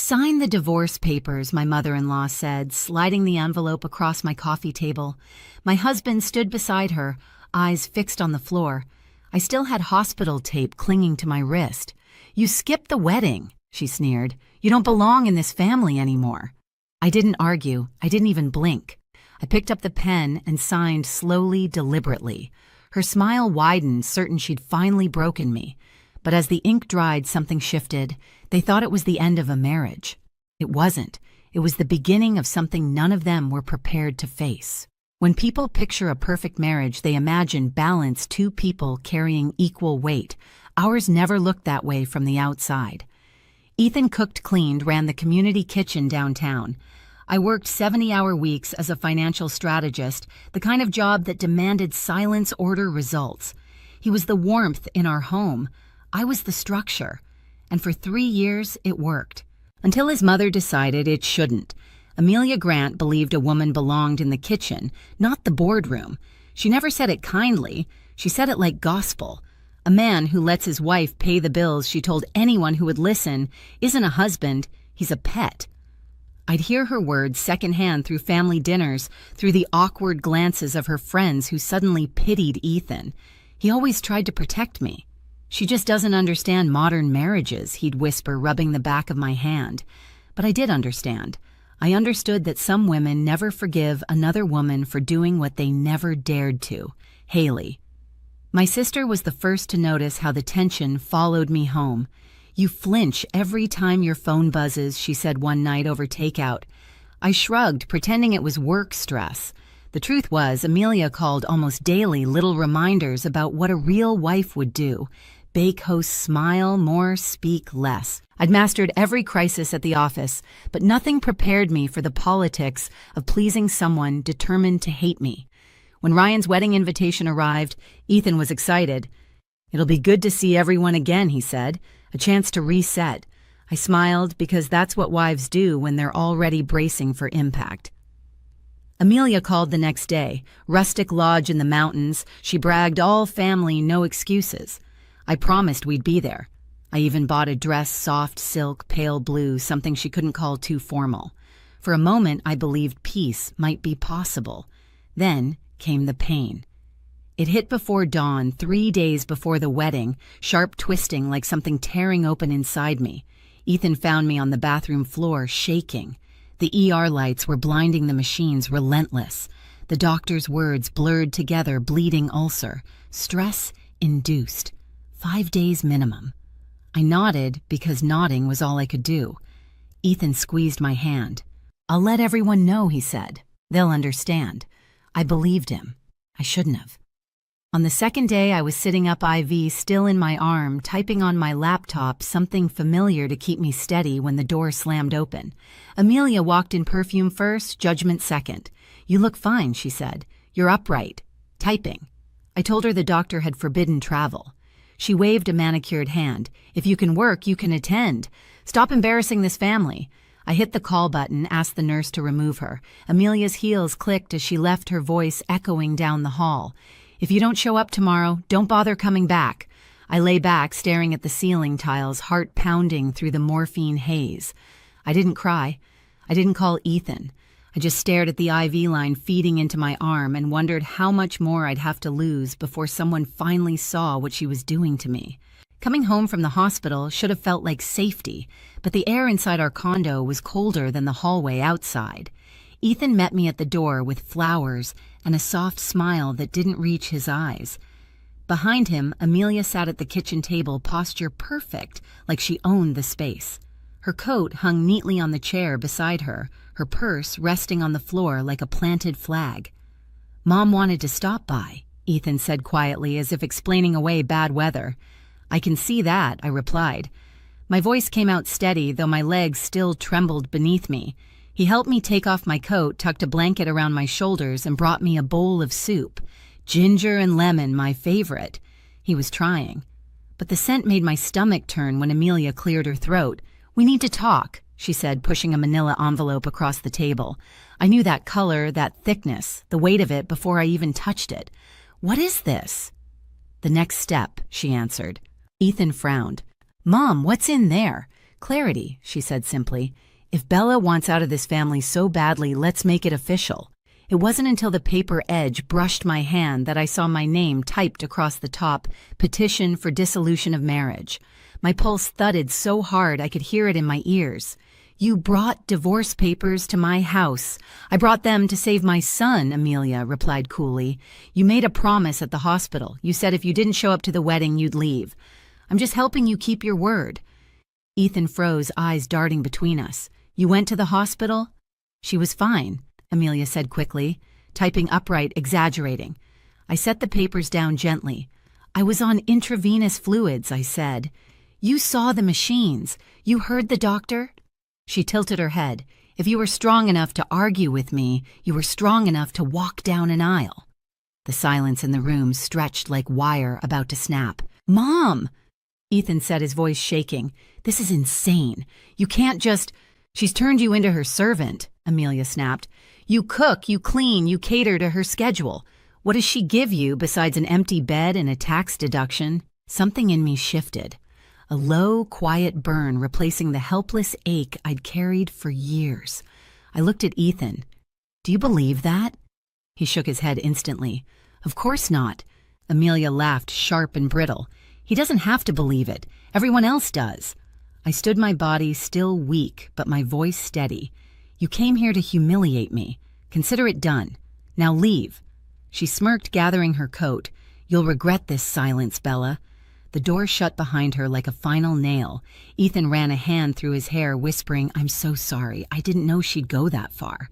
"Sign the divorce papers," my mother-in-law said, sliding the envelope across my coffee table. My husband stood beside her, eyes fixed on the floor. I still had hospital tape clinging to my wrist. "You skipped the wedding," she sneered. "You don't belong in this family anymore." I didn't argue. I didn't even blink. I picked up the pen and signed slowly, deliberately. Her smile widened, certain she'd finally broken me. But as the ink dried, something shifted. They thought it was the end of a marriage. It wasn't. It was the beginning of something none of them were prepared to face. When people picture a perfect marriage, they imagine balanced two people carrying equal weight. Ours never looked that way from the outside. Ethan cooked, cleaned, ran the community kitchen downtown. I worked 70-hour weeks as a financial strategist, the kind of job that demanded silence, order, results. He was the warmth in our home. I was the structure. And for 3 years, it worked. Until his mother decided it shouldn't. Amelia Grant believed a woman belonged in the kitchen, not the boardroom. She never said it kindly. She said it like gospel. A man who lets his wife pay the bills, she told anyone who would listen, isn't a husband, he's a pet. I'd hear her words secondhand through family dinners, through the awkward glances of her friends who suddenly pitied Ethan. He always tried to protect me. "She just doesn't understand modern marriages," he'd whisper, rubbing the back of my hand. But I did understand. I understood that some women never forgive another woman for doing what they never dared to. Haley. My sister was the first to notice how the tension followed me home. "You flinch every time your phone buzzes," she said one night over takeout. I shrugged, pretending it was work stress. The truth was, Amelia called almost daily, little reminders about what a real wife would do. Bake, host, smile more, speak less. I'd mastered every crisis at the office, but nothing prepared me for the politics of pleasing someone determined to hate me. When Ryan's wedding invitation arrived, Ethan was excited. "It'll be good to see everyone again," he said. "A chance to reset." I smiled because that's what wives do when they're already bracing for impact. Amelia called the next day. Rustic lodge in the mountains. She bragged, all family, no excuses. I promised we'd be there. I even bought a dress, soft silk, pale blue, something she couldn't call too formal. For a moment, I believed peace might be possible. Then came the pain. It hit before dawn, 3 days before the wedding, sharp twisting like something tearing open inside me. Ethan found me on the bathroom floor, shaking. The ER lights were blinding the machines, relentless. The doctor's words blurred together, bleeding ulcer. Stress-induced. 5 days minimum. I nodded because nodding was all I could do. Ethan squeezed my hand. "I'll let everyone know," he said. "They'll understand." I believed him. I shouldn't have. On the second day, I was sitting up IV, still in my arm, typing on my laptop, something familiar to keep me steady when the door slammed open. Amelia walked in, perfume first, judgment second. "You look fine," she said. "You're upright. Typing." I told her the doctor had forbidden travel. She waved a manicured hand. "If you can work, you can attend. Stop embarrassing this family." I hit the call button, asked the nurse to remove her. Amelia's heels clicked as she left, her voice echoing down the hall. "If you don't show up tomorrow, don't bother coming back." I lay back, staring at the ceiling tiles, heart pounding through the morphine haze. I didn't cry. I didn't call Ethan. I just stared at the IV line feeding into my arm and wondered how much more I'd have to lose before someone finally saw what she was doing to me. Coming home from the hospital should have felt like safety, but the air inside our condo was colder than the hallway outside. Ethan met me at the door with flowers and a soft smile that didn't reach his eyes. Behind him, Amelia sat at the kitchen table, posture perfect, like she owned the space. Her coat hung neatly on the chair beside her, her purse resting on the floor like a planted flag. "Mom wanted to stop by," Ethan said quietly, as if explaining away bad weather. "I can see that," I replied. My voice came out steady, though my legs still trembled beneath me. He helped me take off my coat, tucked a blanket around my shoulders, and brought me a bowl of soup. Ginger and lemon, my favorite. He was trying. But the scent made my stomach turn when Amelia cleared her throat. "We need to talk," she said, pushing a manila envelope across the table. I knew that color, that thickness, the weight of it before I even touched it. "What is this?" "The next step," she answered. Ethan frowned. "Mom, what's in there?" Clarity, she said simply. If Bella wants out of this family so badly, let's make it official. It wasn't until the paper edge brushed my hand that I saw my name typed across the top, petition for dissolution of marriage. My pulse thudded so hard I could hear it in my ears. You brought divorce papers to my house. I brought them to save my son, Amelia replied coolly. You made a promise at the hospital. You said if you didn't show up to the wedding, you'd leave. I'm just helping you keep your word. Ethan froze, eyes darting between us. You went to the hospital? She was fine, Amelia said quickly, typing upright, exaggerating. I set the papers down gently. I was on intravenous fluids, I said. You saw the machines. You heard the doctor? She tilted her head. If you were strong enough to argue with me, you were strong enough to walk down an aisle. The silence in the room stretched like wire about to snap. Mom! Ethan said, his voice shaking. This is insane. You can't just... She's turned you into her servant, Amelia snapped. You cook, you clean, you cater to her schedule. What does she give you besides an empty bed and a tax deduction? Something in me shifted. A low, quiet burn replacing the helpless ache I'd carried for years. I looked at Ethan. Do you believe that? He shook his head instantly. Of course not. Amelia laughed, sharp and brittle. He doesn't have to believe it. Everyone else does. I stood, my body still weak, but my voice steady. You came here to humiliate me. Consider it done. Now leave. She smirked, gathering her coat. You'll regret this silence, Bella. The door shut behind her like a final nail. Ethan ran a hand through his hair, whispering, I'm so sorry. I didn't know she'd go that far.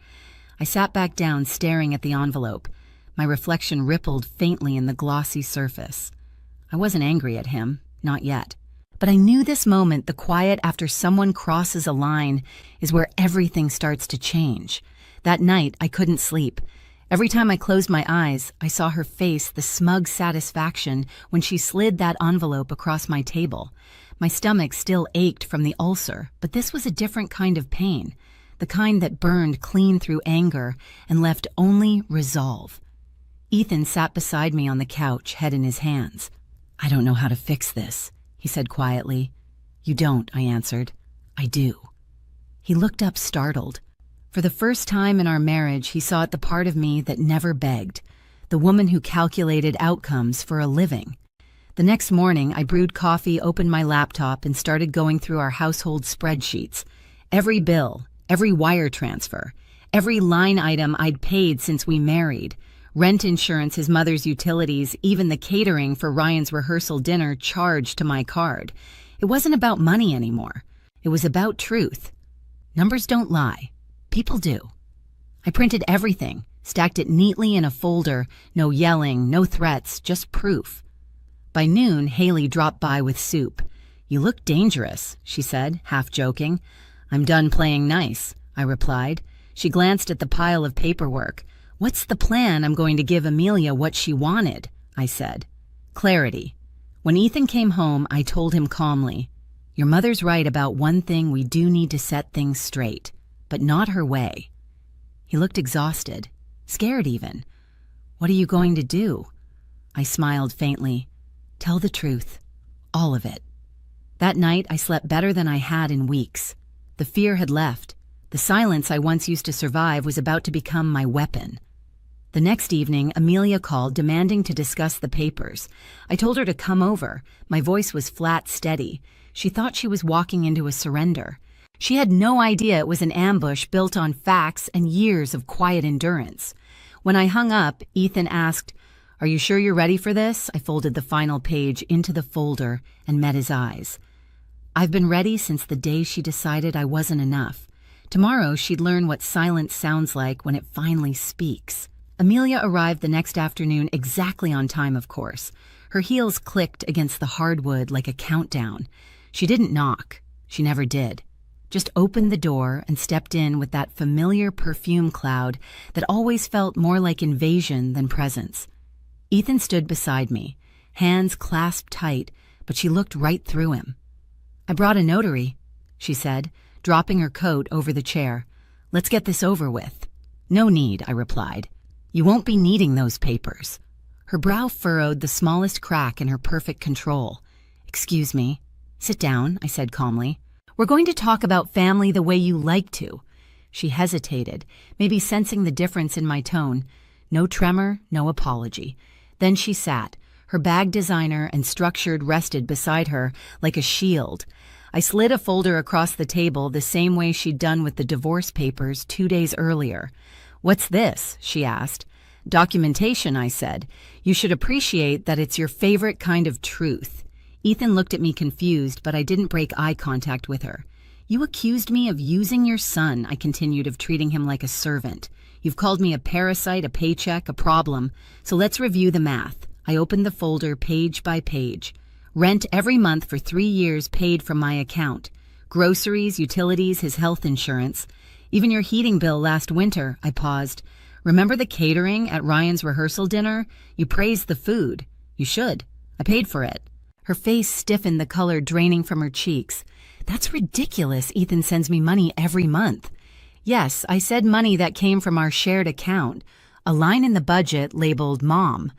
I sat back down, staring at the envelope. My reflection rippled faintly in the glossy surface. I wasn't angry at him, not yet. But I knew this moment, the quiet after someone crosses a line, is where everything starts to change. That night, I couldn't sleep. Every time I closed my eyes, I saw her face, the smug satisfaction when she slid that envelope across my table. My stomach still ached from the ulcer, but this was a different kind of pain, the kind that burned clean through anger and left only resolve. Ethan sat beside me on the couch, head in his hands. I don't know how to fix this, he said quietly. You don't, I answered. I do. He looked up, startled. For the first time in our marriage, he saw it the part of me that never begged, the woman who calculated outcomes for a living. The next morning, I brewed coffee, opened my laptop, and started going through our household spreadsheets. Every bill, every wire transfer, every line item I'd paid since we married. Rent insurance, his mother's utilities, even the catering for Ryan's rehearsal dinner charged to my card. It wasn't about money anymore. It was about truth. Numbers don't lie. People do. I printed everything, stacked it neatly in a folder, no yelling, no threats, just proof. By noon, Haley dropped by with soup. You look dangerous, she said, half joking. I'm done playing nice, I replied. She glanced at the pile of paperwork. What's the plan? I'm going to give Amelia what she wanted, I said. Clarity. When Ethan came home, I told him calmly, your mother's right about one thing. We do need to set things straight, but not her way. He looked exhausted, scared even. What are you going to do? I smiled faintly. Tell the truth. All of it. That night, I slept better than I had in weeks. The fear had left. The silence I once used to survive was about to become my weapon. The next evening, Amelia called, demanding to discuss the papers. I told her to come over. My voice was flat, steady. She thought she was walking into a surrender. She had no idea it was an ambush built on facts and years of quiet endurance. When I hung up, Ethan asked, Are you sure you're ready for this? I folded the final page into the folder and met his eyes. I've been ready since the day she decided I wasn't enough. Tomorrow, she'd learn what silence sounds like when it finally speaks. Amelia arrived the next afternoon exactly on time, of course. Her heels clicked against the hardwood like a countdown. She didn't knock. She never did. Just opened the door and stepped in with that familiar perfume cloud that always felt more like invasion than presence. Ethan stood beside me, hands clasped tight, but she looked right through him. I brought a notary, she said, dropping her coat over the chair. Let's get this over with. No need, I replied. You won't be needing those papers. Her brow furrowed the smallest crack in her perfect control. Excuse me. Sit down, I said calmly. We're going to talk about family the way you like to." She hesitated, maybe sensing the difference in my tone. No tremor, no apology. Then she sat. Her bag designer and structured rested beside her like a shield. I slid a folder across the table the same way she'd done with the divorce papers 2 days earlier. "What's this?" she asked. "Documentation," I said. "You should appreciate that it's your favorite kind of truth." Ethan looked at me confused, but I didn't break eye contact with her. "You accused me of using your son," I continued, "of treating him like a servant. You've called me a parasite, a paycheck, a problem. So let's review the math." I opened the folder page by page. Rent every month for 3 years paid from my account. Groceries, utilities, his health insurance. Even your heating bill last winter. I paused. "Remember the catering at Ryan's rehearsal dinner? You praised the food. You should. I paid for it." Her face stiffened, the color draining from her cheeks. "That's ridiculous. Ethan sends me money every month." "Yes, I said money that came from our shared account. A line in the budget labeled Mom."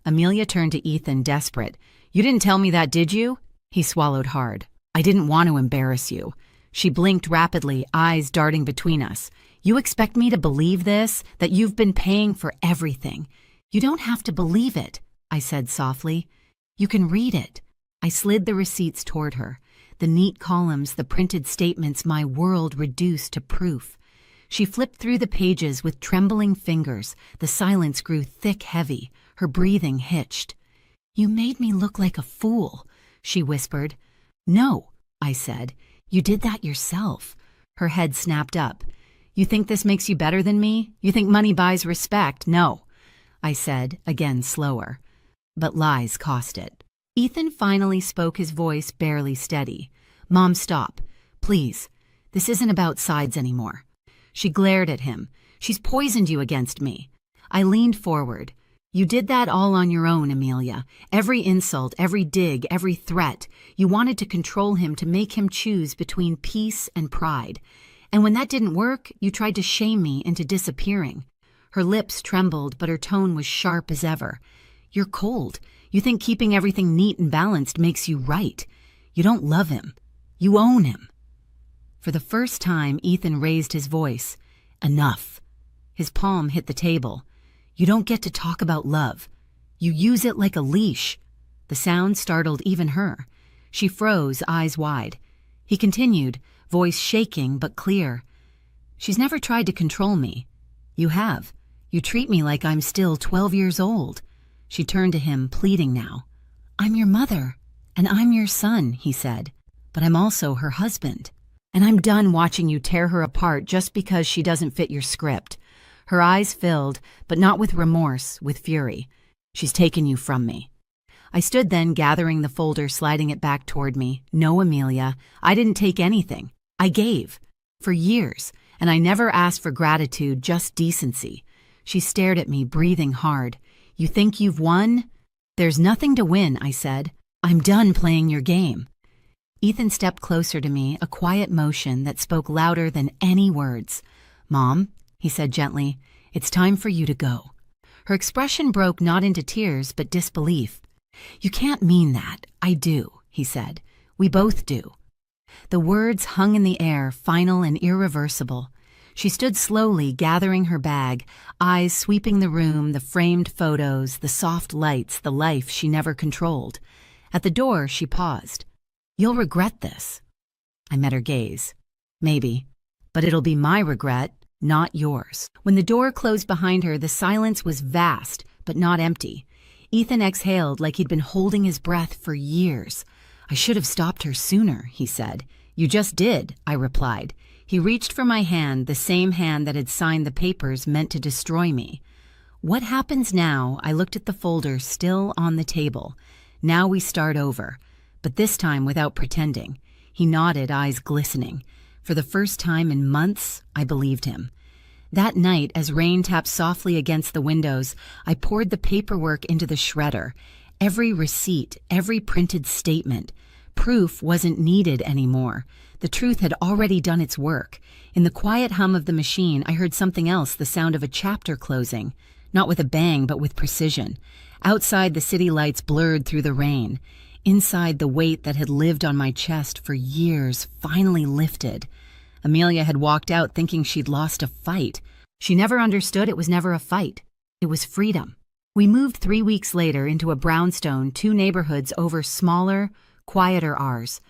Amelia turned to Ethan, desperate. "You didn't tell me that, did you?" He swallowed hard. "I didn't want to embarrass you." She blinked rapidly, eyes darting between us. "You expect me to believe this? That you've been paying for everything?" "You don't have to believe it," I said softly. "You can read it." I slid the receipts toward her. The neat columns, the printed statements, my world reduced to proof. She flipped through the pages with trembling fingers. The silence grew thick, heavy. Her breathing hitched. "You made me look like a fool," she whispered. "No," I said. "You did that yourself." Her head snapped up. "You think this makes you better than me? You think money buys respect? No," I said, again slower. But lies cost it. Ethan finally spoke, his voice barely steady. "Mom, stop. Please. This isn't about sides anymore." She glared at him. "She's poisoned you against me." I leaned forward. "You did that all on your own, Amelia. Every insult, every dig, every threat. You wanted to control him, to make him choose between peace and pride. And when that didn't work, you tried to shame me into disappearing." Her lips trembled, but her tone was sharp as ever. "You're cold. You think keeping everything neat and balanced makes you right. You don't love him. You own him." For the first time, Ethan raised his voice. "Enough." His palm hit the table. "You don't get to talk about love. You use it like a leash." The sound startled even her. She froze, eyes wide. He continued, voice shaking but clear. "She's never tried to control me. You have. You treat me like I'm still 12 years old." She turned to him, pleading now. "I'm your mother, and I'm your son," he said. "But I'm also her husband. And I'm done watching you tear her apart just because she doesn't fit your script." Her eyes filled, but not with remorse, with fury. "She's taken you from me." I stood then, gathering the folder, sliding it back toward me. "No, Amelia, I didn't take anything. I gave. For years. And I never asked for gratitude, just decency." She stared at me, breathing hard. "You think you've won?" "There's nothing to win," I said. "I'm done playing your game." Ethan stepped closer to me, a quiet motion that spoke louder than any words. "Mom," he said gently, "it's time for you to go." Her expression broke not into tears, but disbelief. "You can't mean that." "I do," he said. "We both do." The words hung in the air, final and irreversible. She stood slowly, gathering her bag, eyes sweeping the room, the framed photos, the soft lights, the life she never controlled. At the door, she paused. "You'll regret this." I met her gaze. "Maybe, but it'll be my regret, not yours." When the door closed behind her, the silence was vast, but not empty. Ethan exhaled like he'd been holding his breath for years. "I should have stopped her sooner," he said. "You just did," I replied. He reached for my hand, the same hand that had signed the papers meant to destroy me. "What happens now?" I looked at the folder still on the table. "Now we start over." But this time without pretending. He nodded, eyes glistening. For the first time in months, I believed him. That night, as rain tapped softly against the windows, I poured the paperwork into the shredder. Every receipt, every printed statement. Proof wasn't needed anymore. The truth had already done its work. In the quiet hum of the machine, I heard something else, the sound of a chapter closing. Not with a bang, but with precision. Outside, the city lights blurred through the rain. Inside, the weight that had lived on my chest for years finally lifted. Amelia had walked out thinking she'd lost a fight. She never understood it was never a fight. It was freedom. We moved 3 weeks later into a brownstone 2 neighborhoods over smaller, quieter ours.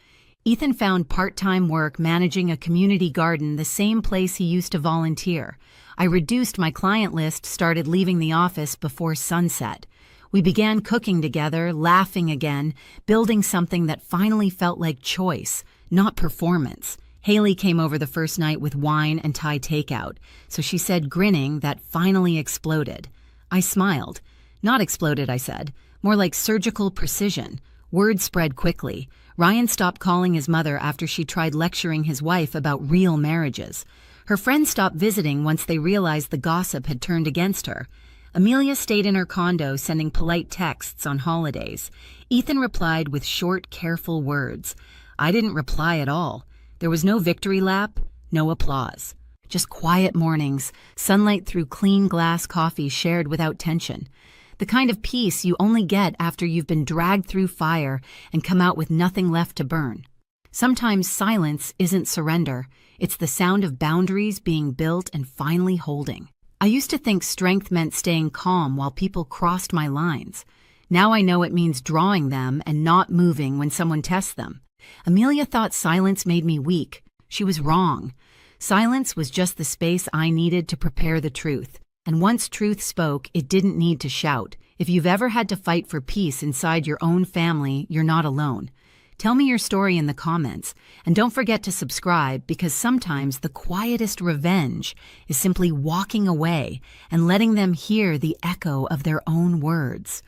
Ethan found part-time work managing a community garden, the same place he used to volunteer. I reduced my client list, started leaving the office before sunset. We began cooking together, laughing again, building something that finally felt like choice, not performance. Haley came over the first night with wine and Thai takeout, so she said, grinning, that finally exploded. I smiled. Not exploded, I said. More like surgical precision. Word spread quickly. Ryan stopped calling his mother after she tried lecturing his wife about real marriages. Her friends stopped visiting once they realized the gossip had turned against her. Amelia stayed in her condo, sending polite texts on holidays. Ethan replied with short, careful words. I didn't reply at all. There was no victory lap, no applause. Just quiet mornings, sunlight through clean glass coffee shared without tension. The kind of peace you only get after you've been dragged through fire and come out with nothing left to burn. Sometimes silence isn't surrender. It's the sound of boundaries being built and finally holding. I used to think strength meant staying calm while people crossed my lines. Now I know it means drawing them and not moving when someone tests them. Amelia thought silence made me weak. She was wrong. Silence was just the space I needed to prepare the truth. And once truth spoke, it didn't need to shout. If you've ever had to fight for peace inside your own family, you're not alone. Tell me your story in the comments. And don't forget to subscribe, because sometimes the quietest revenge is simply walking away and letting them hear the echo of their own words.